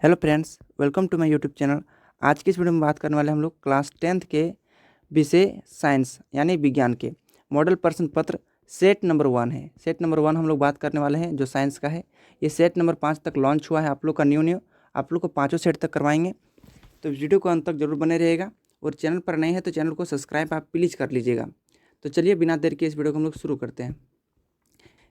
Hello friends, welcome to my YouTube channel. आज की इस वीडियो में बात करने वाले हम लोग क्लास 10th के विषय साइंस यानी विज्ञान के मॉडल प्रश्न पत्र सेट नंबर 1 है। सेट नंबर 1 हम लोग बात करने वाले हैं जो साइंस का है। ये सेट नंबर 5 तक लॉन्च हुआ है आप लोग का न्यू आप लोग को पाँचों सेट तक करवाएंगे, तो वीडियो को अंत तक जरूर बने रहेगा। और चैनल पर नए हैं तो चैनल को सब्सक्राइब आप प्लीज़ कर लीजिएगा। तो चलिए बिना देर के इस वीडियो को हम लोग शुरू करते हैं।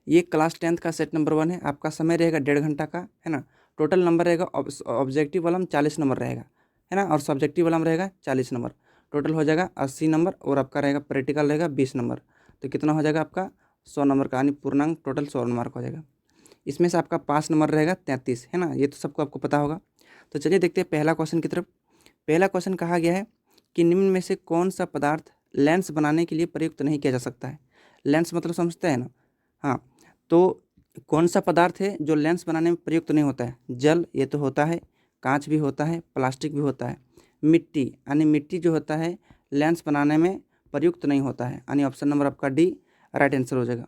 ये क्लास 10th का सेट नंबर 1 है। आपका समय रहेगा 1.5 घंटा का, है ना। टोटल नंबर रहेगा ऑब्जेक्टिव वाला में 40 नंबर रहेगा, है ना, और सब्जेक्टिव वाला में रहेगा 40 नंबर। टोटल हो जाएगा 80 नंबर और आपका रहेगा प्रैक्टिकल रहेगा 20 नंबर। तो कितना हो जाएगा आपका 100 नंबर का, यानी पूर्णांक टोटल 100 नंबर का हो जाएगा। इसमें से आपका पास नंबर रहेगा 33, है ना। ये तो सबको आपको पता होगा। तो चलिए देखते हैं पहला क्वेश्चन की तरफ। पहला क्वेश्चन कहा गया है कि निम्न में से कौन सा पदार्थ लेंस बनाने के लिए प्रयुक्त नहीं किया जा सकता है। लेंस मतलब समझते हैं ना। हाँ, तो कौन सा पदार्थ है जो लेंस बनाने में प्रयुक्त नहीं होता है। जल ये तो होता है, कांच भी होता है, प्लास्टिक भी होता है। मिट्टी यानी मिट्टी जो होता है लेंस बनाने में प्रयुक्त नहीं होता है, यानी ऑप्शन नंबर आपका डी राइट आंसर हो जाएगा।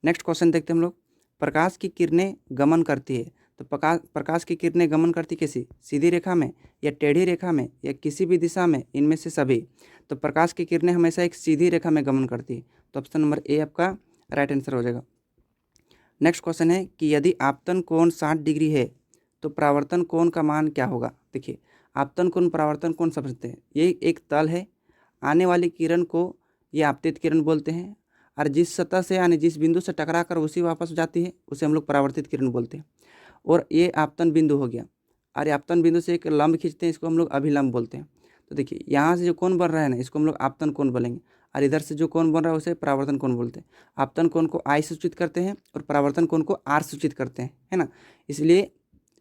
नेक्स्ट क्वेश्चन देखते हैं हम लोग। प्रकाश की किरणें गमन करती है, तो प्रकाश की किरणें गमन करती कैसी, सीधी रेखा में या टेढ़ी रेखा में या किसी भी दिशा में, इनमें से सभी। तो प्रकाश की किरणें हमेशा एक सीधी रेखा में गमन करती है, तो ऑप्शन नंबर ए आपका राइट आंसर हो जाएगा। नेक्स्ट क्वेश्चन है कि यदि आपतन कोण 60 डिग्री है तो परावर्तन कोण का मान क्या होगा। देखिए, आपतन कोण परावर्तन कोण समझते हैं, ये एक तल है। आने वाली किरण को ये आपतित किरण बोलते हैं, और जिस सतह से यानी जिस बिंदु से टकरा कर उसी वापस जाती है उसे हम लोग परावर्तित किरण बोलते हैं। और ये आपतन बिंदु हो गया, और आपतन बिंदु से एक लंब खींचते हैं, इसको हम लोग अभिलंब बोलते हैं। तो देखिए, यहाँ से जो कोण बन रहा है ना, इसको हम लोग आपतन कोण बोलेंगे, और इधर से जो कोण बन रहा है उसे परावर्तन कोण बोलते हैं। आपतन कोण को आई सूचित करते हैं और परावर्तन कोण को आर सूचित करते हैं, है ना। इसलिए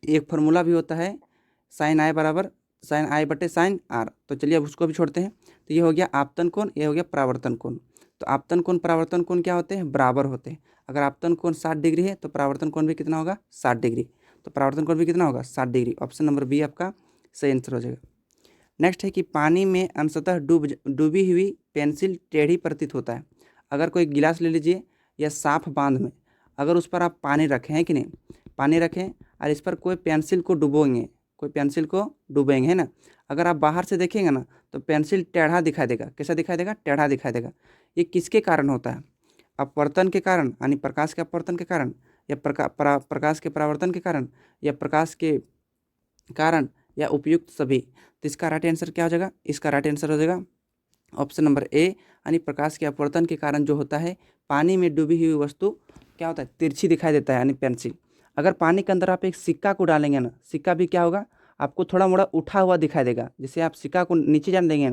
एक फार्मूला भी होता है, साइन आई बराबर साइन आई बटे साइन आर। तो चलिए अब उसको भी छोड़ते हैं। तो ये हो गया आपतन कोण, ये हो गया परावर्तन कोण। तो आपतन कोण परावर्तन कोण क्या होते हैं, बराबर होते हैं। अगर आपतन कोण 60 डिग्री है तो परावर्तन कोण भी कितना होगा, 60 डिग्री। तो परावर्तन कोण भी कितना होगा, 60 डिग्री। ऑप्शन नंबर बी आपका सही आंसर हो जाएगा। नेक्स्ट है कि पानी में अंशतः डूबी हुई पेंसिल टेढ़ी प्रतीत होता है। अगर कोई गिलास ले लीजिए या साफ बांध में, अगर उस पर आप पानी रखें, है कि नहीं, पानी रखें और इस पर कोई पेंसिल को डुबोएंगे, कोई पेंसिल को डुबोएंगे, है ना। अगर आप बाहर से देखेंगे ना तो पेंसिल टेढ़ा दिखाई देगा। कैसा दिखाई देगा, टेढ़ा दिखाई देगा। ये किसके कारण होता है, अपवर्तन के कारण यानी प्रकाश के अपवर्तन के कारण, या प्रकाश के परावर्तन के कारण, या प्रकाश के कारण, या उपयुक्त सभी। तो इसका राइट आंसर क्या हो जाएगा, इसका राइट आंसर हो जाएगा ऑप्शन नंबर ए, यानी प्रकाश के अपवर्तन के कारण जो होता है पानी में डूबी हुई वस्तु क्या होता है, तिरछी दिखाई देता है, यानी पेंसिल। अगर पानी के अंदर आप एक सिक्का को डालेंगे ना, सिक्का भी क्या होगा, आपको थोड़ा मोड़ा उठा हुआ दिखाई देगा। जैसे आप सिक्का को नीचे जान देंगे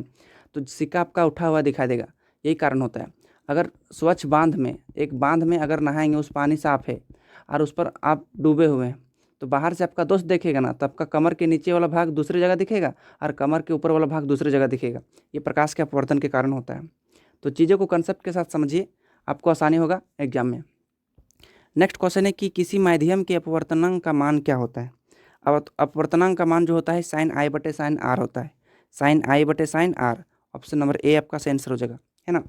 तो सिक्का आपका उठा हुआ दिखाई देगा, यही कारण होता है। अगर स्वच्छ बांध में, एक बांध में अगर नहाएंगे, उस पानी साफ है और उस पर आप डूबे हुए हैं, तो बाहर से आपका दोस्त देखेगा ना, तो आपका कमर के नीचे वाला भाग दूसरी जगह दिखेगा और कमर के ऊपर वाला भाग दूसरी जगह दिखेगा। ये प्रकाश के अपवर्तन के कारण होता है। तो चीज़ों को कंसेप्ट के साथ समझिए, आपको आसानी होगा एग्जाम में। नेक्स्ट क्वेश्चन है कि किसी माध्यम के अपवर्तनांक का मान क्या होता है। अब अपवर्तनांक का मान जो होता है साइन आई बटे साइन आर होता है, साइन आई बटे sine R. Option number A आपका सही आंसर हो जाएगा, है ना।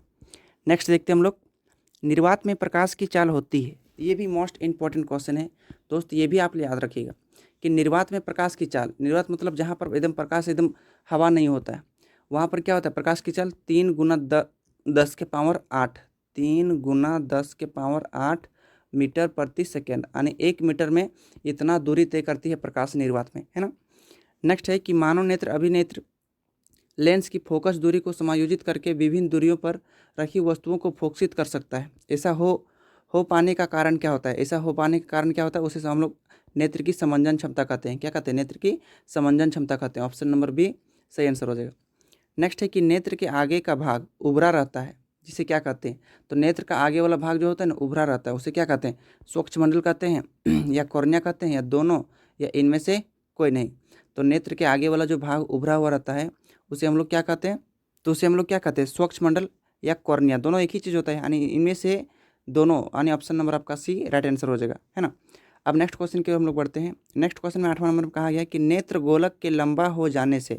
नेक्स्ट देखते हैं हम लोग। निर्वात में प्रकाश की चाल होती है, ये भी मोस्ट इंपॉर्टेंट क्वेश्चन है दोस्त, ये भी आप याद रखिएगा कि निर्वात में प्रकाश की चाल, निर्वात मतलब जहाँ पर एकदम प्रकाश एकदम हवा नहीं होता है, वहाँ पर क्या होता है, प्रकाश की चाल 3 गुना 10 के पावर 8, 3 गुना 10 के पावर 8 मीटर प्रति सेकेंड, यानी 1 मीटर में इतना दूरी तय करती है प्रकाश निर्वात में, है ना। नेक्स्ट है कि मानव नेत्र अभिनेत्र लेंस की फोकस दूरी को समायोजित करके विभिन्न दूरियों पर रखी वस्तुओं को फोकसित कर सकता है। ऐसा हो पाने का कारण क्या होता है, ऐसा हो पाने का कारण क्या होता है, उसे हम लोग नेत्र की समंजन क्षमता कहते हैं। क्या कहते हैं, नेत्र की समंजन क्षमता कहते हैं। ऑप्शन नंबर बी सही आंसर हो जाएगा। नेक्स्ट है कि नेत्र के आगे का भाग उभरा रहता है, जिसे क्या कहते हैं, तो नेत्र का आगे वाला भाग जो होता है ना उभरा रहता है, उसे क्या कहते हैं, स्वच्छमंडल कहते हैं या कॉर्निया कहते हैं, या दोनों, या इनमें से कोई नहीं। तो नेत्र के आगे वाला जो भाग उभरा हुआ रहता है उसे हम लोग क्या कहते हैं, तो उसे हम लोग क्या कहते हैं, स्वच्छमंडल या कॉर्निया, दोनों एक ही चीज़ होता है, यानी इनमें से दोनों, यानी ऑप्शन नंबर आपका सी राइट आंसर हो जाएगा, है ना। अब नेक्स्ट क्वेश्चन की ओर हम लोग बढ़ते हैं। नेक्स्ट क्वेश्चन में 8वां नंबर में कहा गया है कि नेत्र गोलक के लंबा हो जाने से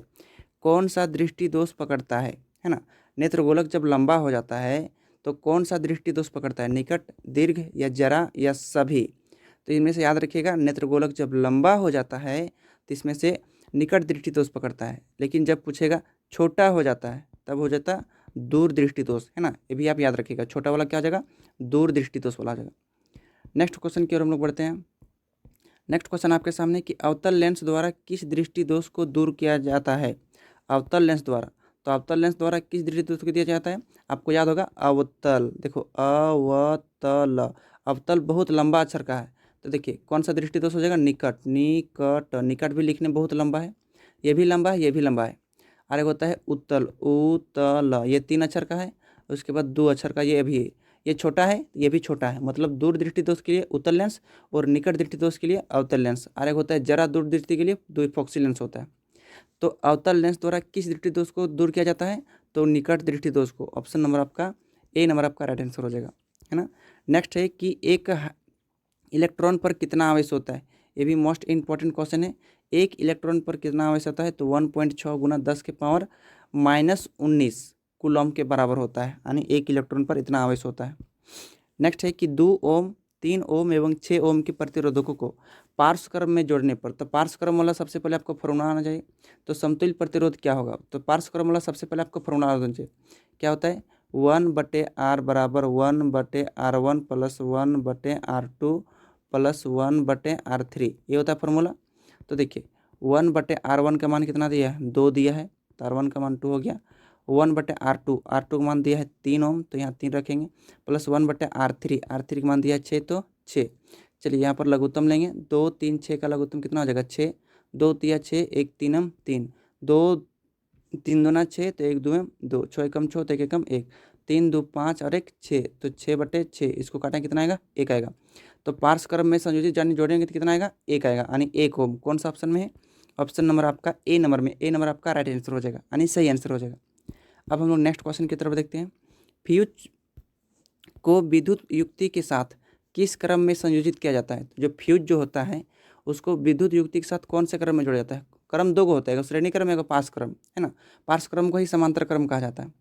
कौन सा दृष्टि दोष पकड़ता है ना। नेत्र गोलक जब लंबा हो जाता है तो कौन सा दृष्टि दोष पकड़ता है, निकट, दीर्घ, या जरा, या सभी। तो इनमें से याद रखिएगा, नेत्र गोलक जब लंबा हो जाता है तो इसमें से निकट दृष्टि दोष पकड़ता है, लेकिन जब पूछेगा छोटा हो जाता है तब हो जाता दूर दृष्टि दोष, है ना। ये भी आप याद रखिएगा, छोटा वाला क्या हो जाएगा, दूर दृष्टि दोष वाला आ जाएगा। नेक्स्ट क्वेश्चन की ओर हम लोग बढ़ते हैं। नेक्स्ट क्वेश्चन आपके सामने कि अवतल लेंस द्वारा किस दृष्टि दोष को दूर किया जाता है। अवतल लेंस द्वारा, तो अवतल लेंस द्वारा किस दृष्टि दोष को दिया जाता है, आपको याद होगा अवतल। देखो अवतल, अवतल बहुत लंबा अक्षर का है, तो देखिए कौन सा दृष्टि दोष हो जाएगा, निकट। निकट, निकट भी लिखने बहुत लंबा है, ये भी लंबा है, ये भी लंबा है। और एक होता है उत्तल, उत्तल, ये 3 अक्षर का है, उसके बाद 2 अक्षर का ये भी है। ये छोटा है, ये भी छोटा है, मतलब दूर दृष्टि दोष के लिए उत्तल लेंस और निकट दृष्टि दोष के लिए अवतल लेंस। और एक होता है जरा दूर दृष्टि के लिए द्विफोक्सी लेंस होता है। तो अवतल लेंस द्वारा किस दृष्टि दोष को दूर किया जाता है, तो निकट दृष्टि दोष को। ऑप्शन नंबर आपका ए नंबर आपका राइट आंसर हो जाएगा, है ना। नेक्स्ट है कि एक इलेक्ट्रॉन पर कितना आवेश होता है, ये भी मोस्ट इंपॉर्टेंट क्वेश्चन है। एक इलेक्ट्रॉन पर कितना आवेश होता है, तो 1.6 गुना 10 के पावर -19 कूलम के बराबर होता है, यानी एक इलेक्ट्रॉन पर इतना आवेश होता है। नेक्स्ट है कि 2 ओम, 3 ओम एवं 6 ओम के प्रतिरोधकों को पार्श्व क्रम में जोड़ने पर, तो पार्श्व क्रम वाला सबसे पहले आपको फॉर्मूला आना चाहिए। तो समतुल्य प्रतिरोध क्या होगा, तो पार्श्व क्रम वाला सबसे पहले आपको फॉर्मूला आना चाहिए। क्या होता है, 1/R बराबर 1/R1 plus 1/R2 plus 1/R3, ये होता है फॉर्मूला। तो देखिए 1/R1 का मान कितना दिया है, 2 दिया है, तो R1 का मान 2 हो गया। 1/R2, R2 का मान दिया है 3 ओम, तो यहाँ 3 रखेंगे, प्लस 1/R3, R3 का मान दिया है 6, तो 6। चलिए यहाँ पर लघुत्तम लेंगे, 2 3 6 का लघुत्तम कितना हो जाएगा, 6। 2 तिया 6, 1 3 3, 2 3 दूना 6, तो 1 2 2, 6 एकम 6, तो 1 एकम 1, 3 2 5 और 1 6, तो 6/6, इसको काटें कितना आएगा, 1 आएगा। तो पार्श्व क्रम में संयोजित जानी जोड़ेंगे तो कितना आएगा, 1 आएगा, यानी 1 ओम। कौन सा ऑप्शन में है, ऑप्शन नंबर आपका ए नंबर में, ए नंबर आपका राइट आंसर हो जाएगा, यानी सही आंसर हो जाएगा। अब हम लोग नेक्स्ट क्वेश्चन की तरफ देखते हैं। फ्यूज को विद्युत युक्ति के साथ किस क्रम में संयोजित किया जाता है, तो जो फ्यूज जो होता है उसको विद्युत युक्ति के साथ कौन से क्रम में जोड़ा जाता है। क्रम 2 को होता है, श्रेणी क्रम या पार्श्व क्रम, है ना। पार्श्व क्रम को ही समांतर क्रम कहा जाता है,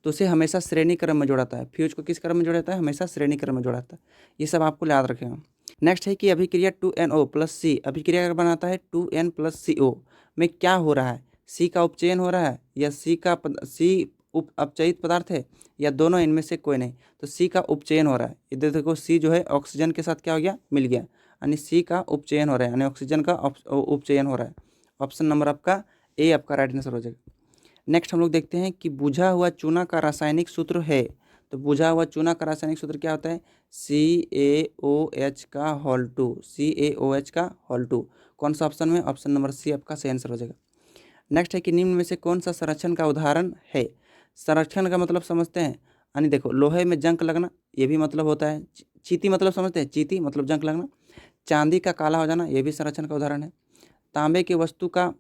तो उसे हमेशा श्रेणी क्रम में जोड़ाता है। फ्यूज को किस क्रम में जोड़ा जाता है, हमेशा श्रेणी क्रम में जोड़ाता है। ये सब आपको याद रखेगा। नेक्स्ट है कि अभिक्रिया 2NO + C, अभिक्रिया बनाता है 2N + CO में क्या हो रहा है, C का उपचयन हो रहा है या C उप अपचयित पदार्थ है या दोनों, इनमें से कोई नहीं। तो C का उपचयन हो रहा है। इधर देखो C जो है ऑक्सीजन के साथ क्या हो गया, मिल गया, यानी C का उपचयन हो रहा है, यानी ऑक्सीजन का उपचयन हो रहा है। ऑप्शन नंबर आपका ए आपका राइट आंसर हो जाएगा। नेक्स्ट हम लोग देखते हैं कि बुझा हुआ चूना का रासायनिक सूत्र है, तो बुझा हुआ चूना का रासायनिक सूत्र क्या होता है, CaOH का होल 2, CaOH का होल 2। कौन सा ऑप्शन में, ऑप्शन नंबर सी आपका सही आंसर हो जाएगा। नेक्स्ट है कि निम्न में से कौन सा संरक्षण का उदाहरण है। संरक्षण का मतलब समझते हैं, यानी देखो लोहे में जंग लगना, ये भी मतलब होता है। चीती मतलब समझते हैं, चीती मतलब जंग लगना। चांदी का काला हो जाना, ये भी संरक्षण का उदाहरण है। तांबे की वस्तु का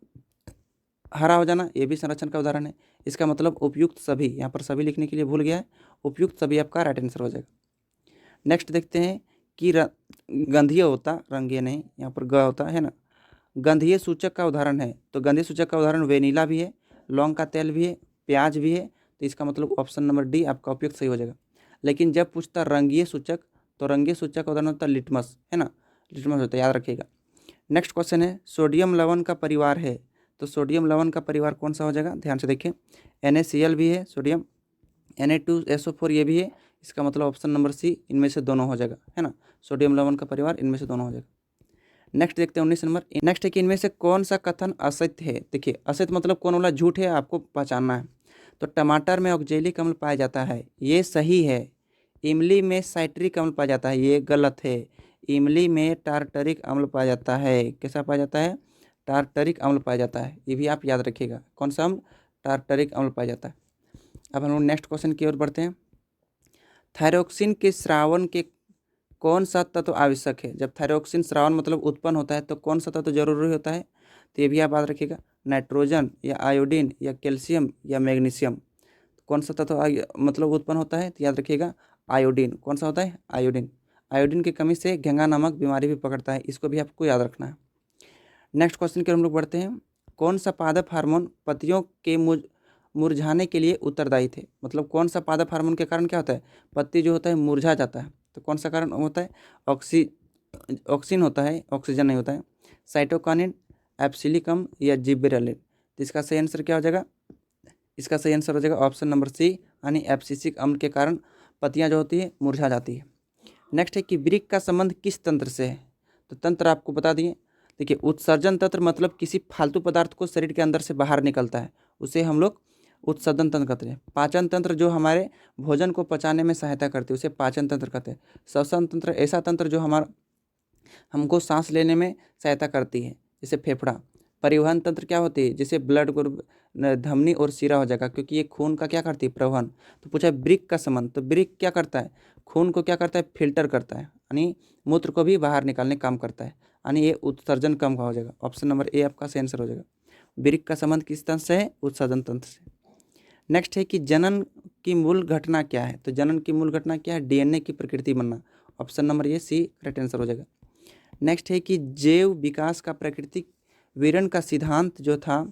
हरा हो जाना, ये भी संरक्षण का उदाहरण है। इसका मतलब उपयुक्त सभी, यहाँ पर सभी लिखने के लिए भूल गया है, उपयुक्त सभी आपका राइट आंसर हो जाएगा। नेक्स्ट देखते हैं कि गंधीय होता, रंगीय नहीं, यहाँ पर ग होता है ना। गंधीय सूचक का उदाहरण है, तो गंधीय सूचक का उदाहरण वेनिला भी है, लौंग का तेल भी है, प्याज भी है, तो इसका मतलब ऑप्शन नंबर डी आपका उपयुक्त सही हो जाएगा। लेकिन जब पूछता रंगीय सूचक, तो रंगीय सूचक का उदाहरण होता है लिटमस, है ना, लिटमस होता है, याद रखिएगा। नेक्स्ट क्वेश्चन है सोडियम लवण का परिवार है, तो सोडियम लवण का परिवार कौन सा हो जाएगा, ध्यान से देखिए। NaCl भी है, सोडियम Na2SO4 ये भी है, इसका मतलब ऑप्शन नंबर सी इनमें से दोनों हो जाएगा, है ना। सोडियम लवण का परिवार इनमें से दोनों हो जाएगा। नेक्स्ट देखते हैं 19 नंबर। नेक्स्ट है कि इनमें से कौन सा कथन असत्य है। देखिए असत्य मतलब कौन वाला झूठ है, आपको पहचानना है। तो टमाटर में ऑक्जेलिक अम्ल पाया जाता है, ये सही है। इमली में साइट्रिक अम्ल पाया जाता है, ये गलत है। इमली में टार्टरिक अम्ल पाया जाता है, कैसा पाया जाता है, टार्टरिक अम्ल पाया जाता है, ये भी आप याद रखिएगा। कौन सा अम्ल, टार्टरिक अम्ल पाया जाता है। अब हम लोग नेक्स्ट क्वेश्चन की ओर बढ़ते हैं। थायरोक्सिन के स्रावन के कौन सा तत्व आवश्यक है। जब थायरोक्सिन स्रावन मतलब उत्पन्न होता है तो कौन सा तत्व जरूरी होता है, तो ये भी आप याद रखिएगा। नाइट्रोजन या आयोडीन या कैल्शियम या मैग्नीशियम, कौन सा तत्व मतलब उत्पन्न होता है, तो याद रखिएगा आयोडीन। कौन सा होता है, आयोडीन। आयोडीन की कमी से घेंगा नामक बीमारी भी पकड़ता है, इसको भी आपको याद रखना है। नेक्स्ट क्वेश्चन की हम लोग बढ़ते हैं। कौन सा पादप हार्मोन पत्तियों के मुरझाने के लिए उत्तरदायी थे। मतलब कौन सा पादप हार्मोन के कारण क्या होता है, पत्ती जो होता है मुरझा जाता है, तो कौन सा कारण होता है, ऑक्सीन होता है, ऑक्सीजन नहीं होता है। साइटोकानिन, एप्सिलिकम या जिब्रेलिन। तो इसका सही आंसर क्या हो जाएगा? इसका सही आंसर हो जाएगा ऑप्शन नंबर सी, यानी एब्सिसिक अम्ल के कारण पत्तियां जो होती है मुरझा जाती है। नेक्स्ट है कि वृक्क का संबंध किस तंत्र से है? तो तंत्र आपको बता दिए। देखिए, उत्सर्जन तंत्र मतलब किसी फालतू पदार्थ को शरीर के अंदर से बाहर निकलता है, उसे हम लोग उत्सर्जन तंत्र कहते हैं। पाचन तंत्र जो हमारे भोजन को पचाने में सहायता करती है उसे पाचन तंत्र कहते हैं। श्वसन तंत्र ऐसा तंत्र जो हमको सांस लेने में सहायता करती है, जैसे फेफड़ा। परिवहन तंत्र क्या होती है? जैसे ब्लड ग्रुप धमनी और शिरा हो जाएगा, क्योंकि ये खून का क्या करती है? परिवहन। तो पूछा वृक्क का संबंध, तो वृक्क क्या करता है? खून को क्या करता है? फिल्टर करता है, यानी मूत्र को भी बाहर निकालने का काम करता है, यानी ये उत्सर्जन कम का हो जाएगा। ऑप्शन नंबर ए आपका सही आंसर हो जाएगा। वृक्क का संबंध किस तंत्र से है? उत्सर्जन तंत्र से। नेक्स्ट है कि जनन की मूल घटना क्या है? तो जनन की मूल घटना क्या है? डीएनए की प्रकृति बनना। ऑप्शन नंबर ये सी करेक्ट आंसर हो जाएगा। नेक्स्ट है कि जैव विकास का प्राकृतिक विवरण का सिद्धांत जो था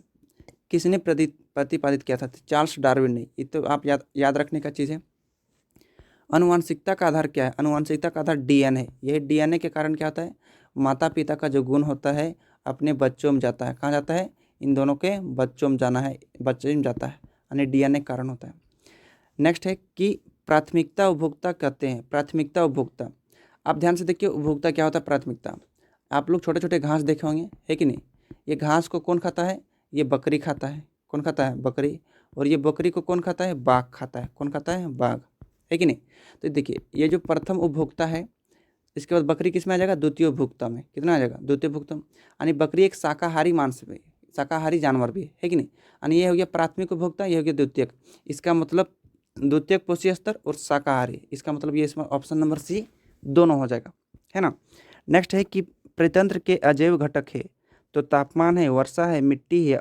किसने प्रतिपादित किया था? चार्ल्स डार्विन ने। ये तो आप याद रखने का चीज़ है। अनुवांशिकता का आधार क्या है? अनुवांशिकता का आधार डीएनए। यह डीएनए के कारण क्या होता है? माता पिता का जो गुण होता है अपने बच्चों में जाता है। कहाँ जाता है? इन दोनों के बच्चों में जाना है, बच्चे में जाता है, यानी डीएनए कारण होता है। नेक्स्ट है कि प्राथमिकता उपभोक्ता कहते हैं। प्राथमिकता उपभोक्ता, आप ध्यान से देखिए, उपभोक्ता क्या होता है? प्राथमिकता। आप लोग छोटे छोटे घास देखे होंगे, है कि नहीं? ये घास को कौन खाता है? ये बकरी खाता है। कौन खाता है? बकरी। और ये बकरी को कौन खाता है? बाघ खाता है। कौन खाता है? बाघ, है कि नहीं? तो देखिए, ये जो प्रथम उपभोक्ता है, इसके बाद बकरी किस में आ जाएगा? द्वितीय उपभोक्ता में। कितना आ जाएगा? द्वितीय उपभोक्ता में, यानी बकरी एक शाकाहारी मांस में, शाकाहारी जानवर भी है कि नहीं? यानी ये हो गया प्राथमिक उपभोक्ता, ये हो गया द्वितीयक। इसका मतलब द्वितीयक पोषी स्तर और शाकाहारी, इसका मतलब ये इसमें ऑप्शन नंबर सी दोनों हो जाएगा, है ना। नेक्स्ट है कि परितंत्र के अजैव घटक है। तो तापमान है, वर्षा है, मिट्टी है।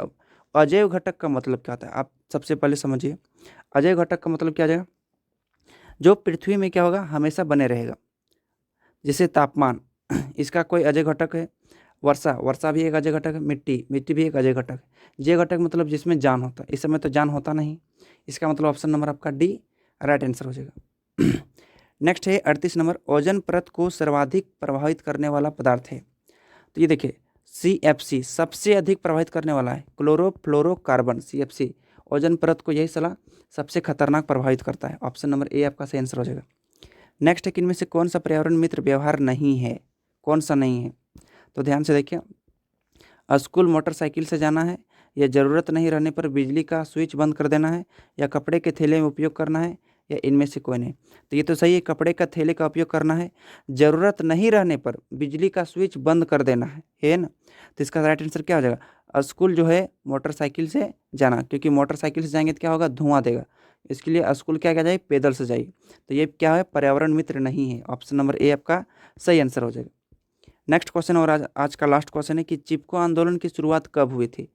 अजैव घटक का मतलब क्या होता है? आप सबसे पहले समझिए, अजैव घटक का मतलब क्या आ जाएगा? जो पृथ्वी में क्या होगा? हमेशा बने रहेगा। जैसे तापमान, इसका कोई अजैव घटक है। वर्षा भी एक अजैव घटक है। मिट्टी भी एक अजैव घटक है। जैव घटक मतलब जिसमें जान होता है। इस समय तो जान होता नहीं, इसका मतलब ऑप्शन नंबर आपका डी राइट आंसर हो जाएगा। नेक्स्ट है 38 नंबर, ओजोन परत को सर्वाधिक प्रभावित करने वाला पदार्थ है। तो ये देखिए, CFC सबसे अधिक प्रभावित करने वाला है। क्लोरोफ्लोरोकार्बन, CFC ओजोन परत को यही सलाह सबसे खतरनाक प्रभावित करता है। ऑप्शन नंबर ए आपका सही आंसर हो जाएगा। नेक्स्ट है कि इनमें से कौन सा पर्यावरण मित्र व्यवहार नहीं है? कौन सा नहीं है? तो ध्यान से देखिए, स्कूल मोटरसाइकिल से जाना है, या ज़रूरत नहीं रहने पर बिजली का स्विच बंद कर देना है, या कपड़े के थैले में उपयोग करना है, या इनमें से कोई नहीं। तो ये तो सही है, कपड़े का थैले का उपयोग करना है। ज़रूरत नहीं रहने पर बिजली का स्विच बंद कर देना है ना। तो इसका राइट आंसर क्या हो जाएगा? स्कूल जो है मोटरसाइकिल से जाना, क्योंकि मोटरसाइकिल से जाएंगे तो क्या होगा? धुआं देगा। इसके लिए स्कूल क्या जाए? पैदल से जाइए। तो ये क्या है? पर्यावरण मित्र नहीं है। ऑप्शन नंबर ए आपका सही आंसर हो जाएगा। नेक्स्ट क्वेश्चन, और आज का लास्ट क्वेश्चन है कि चिपको आंदोलन की शुरुआत कब हुई थी?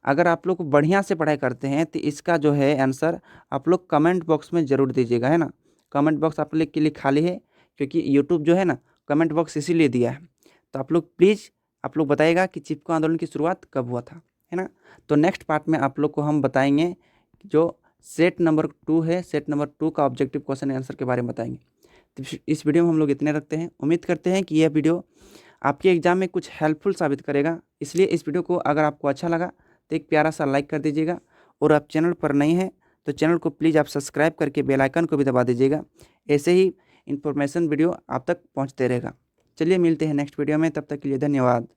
अगर आप लोग बढ़िया से पढ़ाई करते हैं तो इसका जो है आंसर आप लोग कमेंट बॉक्स में ज़रूर दीजिएगा, है ना। कमेंट बॉक्स आप लोग के लिए खाली है, क्योंकि यूट्यूब जो है ना कमेंट बॉक्स इसीलिए दिया है। तो आप लोग प्लीज़ आप लोग बताइएगा कि चिपको आंदोलन की शुरुआत कब हुआ था, है ना। तो नेक्स्ट पार्ट में आप लोग को हम बताएंगे जो सेट नंबर 2 है, सेट नंबर 2 का ऑब्जेक्टिव क्वेश्चन आंसर के बारे में बताएंगे। तो इस वीडियो में हम लोग इतने रखते हैं। उम्मीद करते हैं कि यह वीडियो आपके एग्ज़ाम में कुछ हेल्पफुल साबित करेगा। इसलिए इस वीडियो को अगर आपको अच्छा लगा तो एक प्यारा सा लाइक कर दीजिएगा, और आप चैनल पर नए हैं तो चैनल को प्लीज़ आप सब्सक्राइब करके बेल आइकन को भी दबा दीजिएगा। ऐसे ही इन्फॉर्मेशन वीडियो आप तक पहुंचते रहेगा। चलिए मिलते हैं नेक्स्ट वीडियो में, तब तक के लिए धन्यवाद।